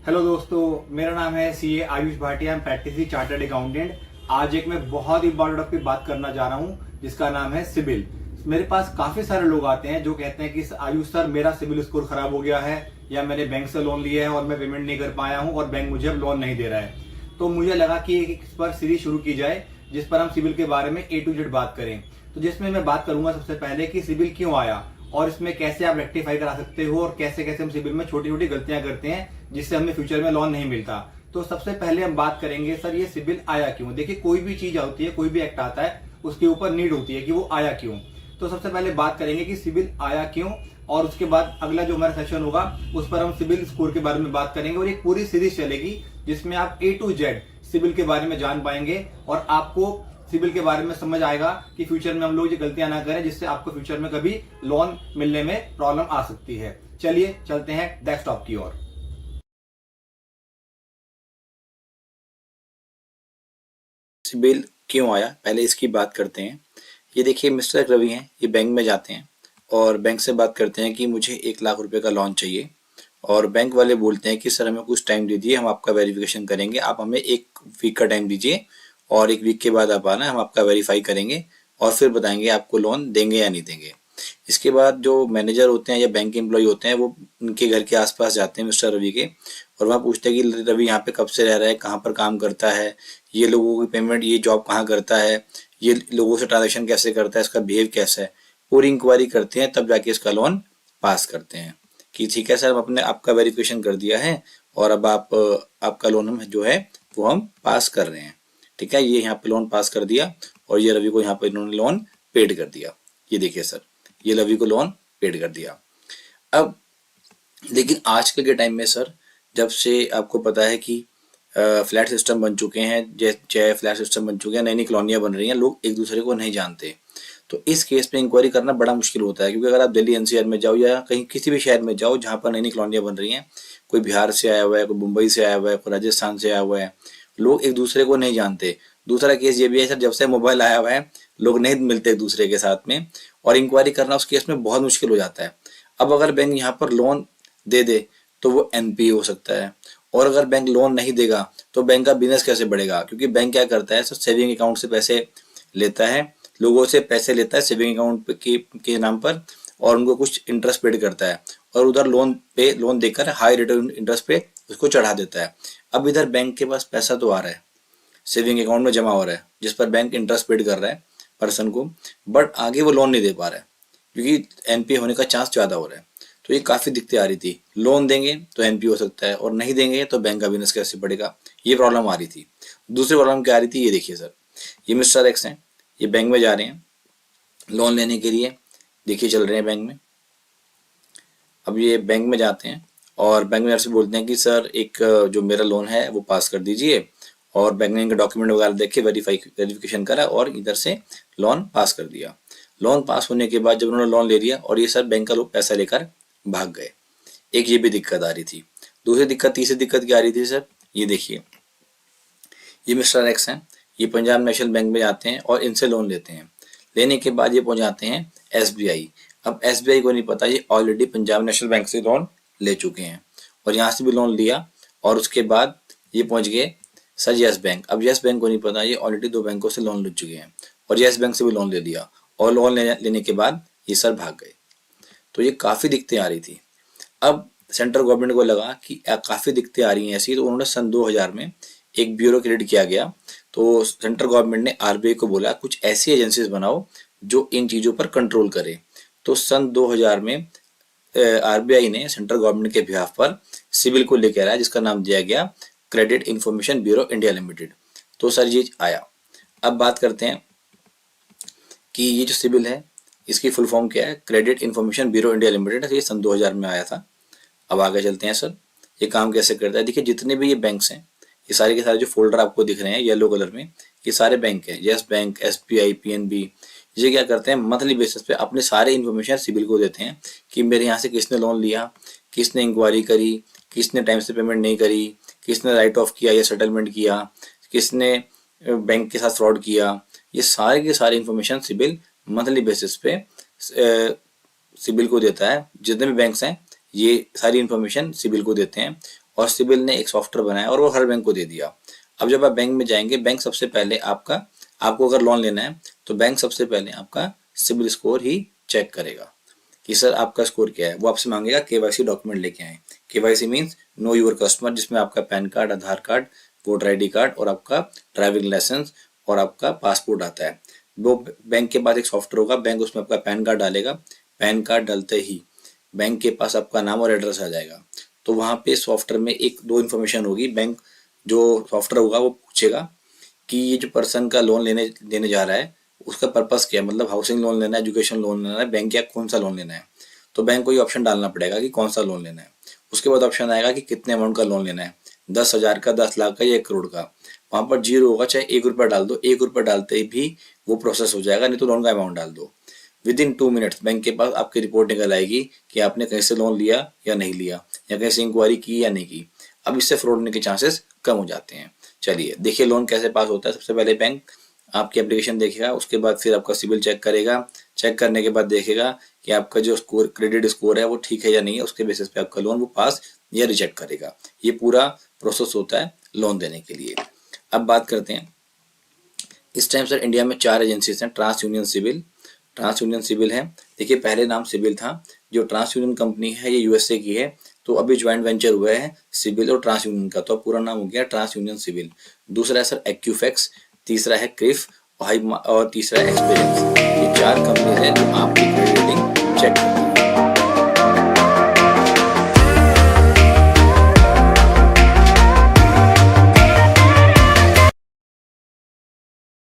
Hello दोस्तों, मेरा नाम है CA Ayush Bhatia, practising chartered accountant. आज एक मैं बहुत इंपॉर्टेंट टॉपिक पे बात करना जा रहा हूँ जिसका नाम है सिबिल। मेरे पास काफी सारे लोग आते हैं जो कहते हैं कि आयुष सर, मेरा सिबिल स्कोर खराब हो गया है या मैंने बैंक से लोन लिया है और मैं पेमेंट नहीं कर पाया हूँ और बैंक मुझे अब लोन नहीं दे रहा है। तो मुझे लगा कि इस पर सीरीज शुरू की जाए जिस पर हम सिबिल के बारे में A to Z बात करें। तो जिसमें मैं बात करूंगा सबसे पहले कि सिबिल क्यों आया और इसमें कैसे आप रेक्टिफाई करा सकते हो और कैसे कैसे हम सिबिल में छोटी छोटी गलतियां करते हैं जिससे हमें फ्यूचर में लोन नहीं मिलता। तो सबसे पहले हम बात करेंगे सर ये सिबिल आया क्यों। देखिए, कोई भी चीज होती है, कोई भी एक्ट आता है, उसके ऊपर नीड होती है कि वो आया क्यों। तो सबसे पहले बात करेंगे कि सिबिल आया क्यों, और उसके बाद अगला जो हमारा सेशन होगा उस पर हम सिबिल स्कोर के बारे में बात करेंगे और एक पूरी सीरीज चलेगी जिसमें आप A to Z सिबिल के बारे में जान पाएंगे और आपको सिबिल के बारे में समझ आएगा कि फ्यूचर में हम लोग ये गलतियां ना करें जिससे आपको फ्यूचर में कभी लोन मिलने में प्रॉब्लम आ सकती है। चलिए चलते हैं डेस्कटॉप की ओर। सिबिल क्यों आया, पहले इसकी बात करते हैं। ये देखिए, मिस्टर रवि हैं, ये बैंक में जाते हैं और बैंक से बात करते हैं कि मुझे 1 लाख रुपए का लोन चाहिए। और बैंक वाले बोलते हैं कि सर हमें कुछ टाइम दीजिए, हम आपका वेरिफिकेशन करेंगे, आप हमें 1 वीक का टाइम दीजिए और 1 वीक के बाद आप आना, हम आपका वेरीफाई करेंगे और फिर बताएंगे आपको लोन देंगे या नहीं देंगे। इसके बाद जो मैनेजर होते हैं या बैंक एम्प्लॉय होते हैं वो उनके घर के आसपास जाते हैं मिस्टर रवि के, और वहाँ पूछते हैं कि रवि यहाँ पे कब से रह रहा है, कहाँ पर काम करता है, ये लोगों की पेमेंट, ये जॉब कहाँ करता है, ये लोगों से ट्रांजेक्शन कैसे करता है, इसका बिहेव कैसा है, पूरी इंक्वायरी करते हैं। तब जाके इसका लोन पास करते हैं कि ठीक है सर, हमने आपका वेरिफिकेशन कर दिया है और अब आपका लोन हम जो है वो हम पास कर रहे हैं। ठीक है, ये यहाँ पे लोन पास कर दिया और ये रवि को यहाँ पे इन्होंने लोन पेड कर दिया। ये देखिए सर, ये रवि को लोन पेड कर दिया। अब लेकिन आजकल के टाइम में सर, जब से आपको पता है कि फ्लैट सिस्टम बन चुके हैं, चाहे फ्लैट सिस्टम बन चुके हैं, नई नई कॉलोनियाँ बन रही हैं, लोग एक दूसरे को नहीं जानते। तो इस केस में इंक्वायरी करना बड़ा मुश्किल होता है, क्योंकि अगर आप दिल्ली एनसीआर में जाओ या कहीं किसी भी शहर में जाओ जहाँ पर नई नई कॉलोनियाँ बन रही हैं, कोई बिहार से आया हुआ है, कोई मुंबई से आया हुआ है, कोई राजस्थान से आया हुआ है, लोग एक दूसरे को नहीं जानते। दूसरा केस ये भी है सर, जब से मोबाइल आया हुआ है लोग नहीं मिलते एक दूसरे के साथ में, और इंक्वायरी करना उस केस में बहुत मुश्किल हो जाता है। अब अगर बैंक यहाँ पर लोन दे दे तो वो एनपीए हो सकता है, और अगर बैंक लोन नहीं देगा तो बैंक का बिजनेस कैसे बढ़ेगा, क्योंकि बैंक क्या करता है सर, सेविंग अकाउंट से पैसे लेता है, लोगों से पैसे लेता है सेविंग अकाउंट के नाम पर, और उनको कुछ इंटरेस्ट पेड करता है, और उधर लोन देकर हाई रेट ऑफ इंटरेस्ट पे उसको चढ़ा देता है। अब इधर बैंक के पास पैसा तो आ रहा है, सेविंग अकाउंट में जमा हो रहा है, जिस पर बैंक इंटरेस्ट पेड कर रहा है पर्सन को, बट आगे वो लोन नहीं दे पा रहा है क्योंकि एनपीए होने का चांस ज़्यादा हो रहा है। तो ये काफ़ी दिक्कतें आ रही थी, लोन देंगे तो एनपीए हो सकता है और नहीं देंगे तो बैंक का बिजनेस कैसे बढ़ेगा, ये प्रॉब्लम आ रही थी। दूसरी प्रॉब्लम क्या आ रही थी, ये देखिए सर, ये मिस्टर एक्स हैं, ये बैंक में जा रहे हैं लोन लेने के लिए, देखिए चल रहे हैं बैंक में। अब ये बैंक में जाते हैं और बैंक में से बोलते हैं कि सर एक जो मेरा लोन है वो पास कर दीजिए, और बैंक ने इनका डॉक्यूमेंट वगैरह देख के वेरिफिकेशन करा और इधर से लोन पास कर दिया। लोन पास होने के बाद जब उन्होंने लोन ले लिया और ये सर बैंक का लोग पैसा लेकर भाग गए, एक ये भी दिक्कत आ रही थी। दूसरी दिक्कत, तीसरी दिक्कत क्या आ रही थी सर, ये देखिए, ये मिस्टर एक्स हैं, ये पंजाब नेशनल बैंक में जाते हैं और इनसे लोन लेते हैं। लेने के बाद ये पहुंच जाते हैं एसबीआई। अब एसबीआई को नहीं पता ये ऑलरेडी पंजाब नेशनल बैंक से लोन ले चुके हैं, और यहाँ से भी लोन लिया, और उसके बाद ये पहुंच गए सर यस बैंक। अब यस बैंक को नहीं पता ये ऑलरेडी 2 बैंकों से लोन ले चुके हैं, और यस बैंक से भी लोन ले लिया, और लोन लेने के बाद ये सर भाग गए। तो ये काफ़ी दिक्कतें आ रही थी। अब सेंट्रल गवर्नमेंट को लगा कि काफ़ी दिक्कतें आ रही हैं ऐसी, तो उन्होंने सन 2000 में एक ब्यूरो क्रिएट किया गया। तो सेंट्रल गवर्नमेंट ने आरबीआई को बोला कुछ ऐसी एजेंसीज बनाओ जो इन चीज़ों पर कंट्रोल करे। तो सन 2000 में आरबीआई ने सेंट्रल गवर्नमेंट के बिहाफ पर सिबिल को लेकर आया, जिसका नाम दिया गया credit information bureau India limited. तो सर ये आया। अब बात करते हैं कि ये जो सिबिल है इसकी फुल फॉर्म क्या है, credit information bureau India limited. ये सन 2000 में आया था। अब आगे चलते हैं सर, ये काम कैसे करता है। देखिए, जितने भी ये बैंक्स हैं, ये सारे के सारे जो फोल्डर आपको दिख रहे हैं येलो कलर में, ये सारे बैंक हैं, यस बैंक, एसबीआई, पीएनबी। ये क्या करते हैं, मंथली बेसिस पे अपने सारे इन्फॉर्मेशन सिबिल को देते हैं कि मेरे यहाँ से किसने लोन लिया, किसने इंक्वायरी करी, किसने टाइम से पेमेंट नहीं करी, किसने राइट ऑफ किया या सेटलमेंट किया, किसने बैंक के साथ फ्रॉड किया। ये सारे के सारे इन्फॉर्मेशन सिबिल मंथली बेसिस पे सिबिल को देता है। जितने भी बैंक्स हैं ये सारी इन्फॉर्मेशन सिबिल को देते हैं, और सिबिल ने एक सॉफ्टवेयर बनाया और वो हर बैंक को दे दिया। अब जब आप बैंक में जाएंगे, बैंक सबसे पहले आपको अगर लोन लेना है तो बैंक सबसे पहले आपका सिबिल स्कोर ही चेक करेगा कि सर आपका स्कोर क्या है। वो आपसे मांगेगा केवाईसी डॉक्यूमेंट लेके आए। KYC means know your customer, जिसमें आपका पैन कार्ड, आधार कार्ड, वोटर ID कार्ड और आपका ड्राइविंग लाइसेंस और आपका पासपोर्ट आता है। वो बैंक के पास एक सॉफ्टवेयर होगा, बैंक उसमें आपका पैन कार्ड डालेगा। पैन कार्ड डालते ही बैंक के पास आपका नाम और एड्रेस आ जाएगा। तो वहाँ पे सॉफ्टवेयर में एक दो इन्फॉर्मेशन होगी। बैंक जो सॉफ्टवेयर होगा वो पूछेगा कि ये जो पर्सन का लोन देने जा रहा है उसका पर्पस क्या है, मतलब हाउसिंग लोन लेना है, एजुकेशन लोन लेना है, बैंक या कौन सा लोन लेना है। तो बैंक को ये ऑप्शन डालना पड़ेगा कि कौन सा लोन लेना है। उसके बाद ऑप्शन आएगा कि कितने अमाउंट का लोन लेना है, 10,000 का, 10 लाख का या 1 करोड़ का। वहाँ पर जीरो होगा, चाहे 1 रुपया डाल दो, 1 रुपया डालते ही भी वो प्रोसेस हो जाएगा, नहीं तो लोन का अमाउंट डाल दो। विदिन 2 मिनट्स बैंक के पास आपकी रिपोर्ट निकल आएगी कि आपने कहीं से लोन लिया या नहीं लिया, या कहीं से इंक्वायरी की या नहीं की। अब इससे फ्रॉड होने के चांसेस कम हो जाते हैं। चलिए देखिए लोन कैसे पास होता है। सबसे पहले बैंक आपकी एप्लीकेशन देखेगा, उसके बाद फिर आपका सिबिल चेक करेगा। चेक करने के बाद देखेगा कि आपका जो स्कोर, क्रेडिट स्कोर है वो ठीक है या नहीं है। उसके बेसिस पे आपका लोन वो पास या रिजेक्ट करेगा। ये पूरा प्रोसेस होता है लोन देने के लिए। अब बात करते हैं, इस टाइम सर इंडिया में 4 एजेंसीज हैं। ट्रांस यूनियन सिबिल है। देखिए पहले नाम सिबिल था, जो ट्रांस यूनियन कंपनी है ये USA की है, तो अभी ज्वाइंट वेंचर हुआ है सिबिल और ट्रांस यूनियन का, तो अब पूरा नाम हो गया ट्रांस यूनियन सिबिल। दूसरा है सर एक्यूफैक्स, तीसरा है क्रिफ और तीसरा है एक्सपीरियंस। ये 4 कंपनीज हैं जो आपकी क्रेडिट रेटिंग चेक करती है।